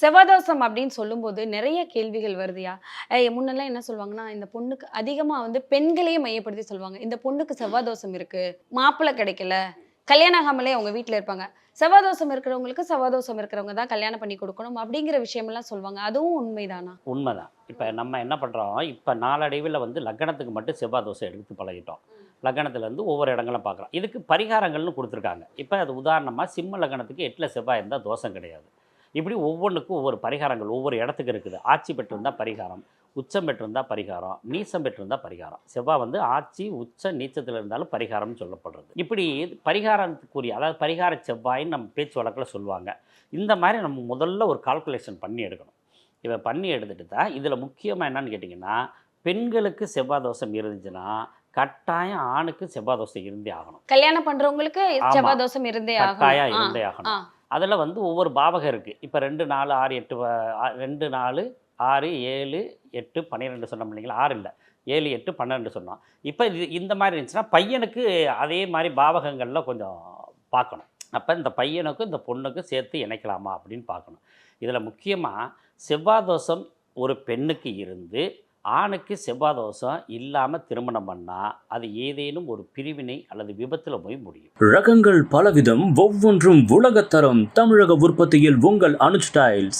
செவ்வாதோஷம் அப்படின்னு சொல்லும்போது நிறைய கேள்விகள் வருதுயா. முன்னெல்லாம் என்ன சொல்லுவாங்கன்னா, இந்த பொண்ணுக்கு அதிகமா வந்து பெண்களையே மையப்படுத்தி சொல்லுவாங்க. இந்த பொண்ணுக்கு செவ்வாதோஷம் இருக்கு. மாப்பிள்ளை கிடைக்கல. கல்யாணம் ஆகாமலே அவங்க வீட்ல இருப்பாங்க. செவ்வாதோஷம் இருக்கிறவங்களுக்கு செவ்வாதோஷம் இருக்கிறவங்க தான் கல்யாணம் பண்ணி குடுக்கணும் அப்படிங்கிற விஷயமெல்லாம் சொல்லுவாங்க. அதுவும் உண்மைதானா? உண்மதான். இப்ப நம்ம என்ன பண்றோம், இப்ப நாளடைவில வந்து லக்னத்துக்கு மட்டும் செவ்வாய் தோசை எடுத்து பழகிட்டோம். லக்னத்திலேருந்து ஒவ்வொரு இடங்கள பார்க்குறோம். இதுக்கு பரிகாரங்கள்னு குடுத்துருக்காங்க. இப்ப அது உதாரணமா சிம்ம லக்னத்துக்கு 8ல செவ்வாய் இருந்தா தோஷம் கிடையாது. இப்படி ஒவ்வொன்னுக்கும் ஒவ்வொரு பரிகாரங்கள் ஒவ்வொரு இடத்துக்கு இருக்குது. ஆட்சி பெற்றிருந்தா பரிகாரம், உச்சம் பெற்றிருந்தா பரிகாரம், நீச்சம் பெற்றிருந்தா பரிகாரம். செவ்வாய் வந்து ஆட்சி, உச்ச, நீச்சத்தில இருந்தாலும் பரிகாரம்னு சொல்லப்படுறது. இப்படி பரிகாரத்துக்குரிய அதாவது பரிகார செவ்வாய்ன்னு நம்ம பேச்சு வழக்குல சொல்லுவாங்க. இந்த மாரி நம்ம முதல்ல ஒரு கால்குலேஷன் பண்ணி எடுக்கணும். இத பண்ணி எடுத்துட்டு தான் இதில முக்கியமா என்னன்னு கேட்டிங்கன்னா, பெண்களுக்கு செவ்வாய் தோஷம் இருந்துச்சுன்னா, கட்டாயம் ஆணுக்கு செவ்வாய் தோசை இருந்தே ஆகணும். கல்யாணம் பண்றவங்களுக்கு ஆமா. செவ்வாதோஷம் இருந்தே ஆகணும். கட்டாயம் ஆ, இருந்தே ஆ. ஆகணும். அதில வந்து ஒவ்வொரு பாவகம் இருக்கு. இப்ப 2, 4, 6, 8 2, 4, 6, 7, 8, 12 சொன்னோம் இல்லைங்களா? 6 இல்ல. 7, 8, 12 சொன்னோம். இப்ப இந்த மாரி இருந்துச்சுன்னா, பையனுக்கு அதே மாரி பாவகங்கள்ல கொஞ்சம் பார்க்கணும். அப்ப இந்த பையனுக்கும், இந்த பொண்ணுக்கும் சேர்த்து இணைக்கலாமா அப்படின்னு பார்க்கணும். இதில முக்கியமா செவ்வாய் தோஷம் ஒரு பெண்ணுக்கு இருந்து, ஆணுக்கு செவ்வாய் தோஷம் இல்லாம திருமணம் பண்ணா, அது ஏதேனும் ஒரு பிரிவினை அல்லது விபத்துல போய் முடியும். ரகங்கள் பலவிதம், ஒவ்வொன்றும் உலகத்தரம். தமிழக உற்பத்தியில் உங்கள் அனுஜ் டைல்ஸ்.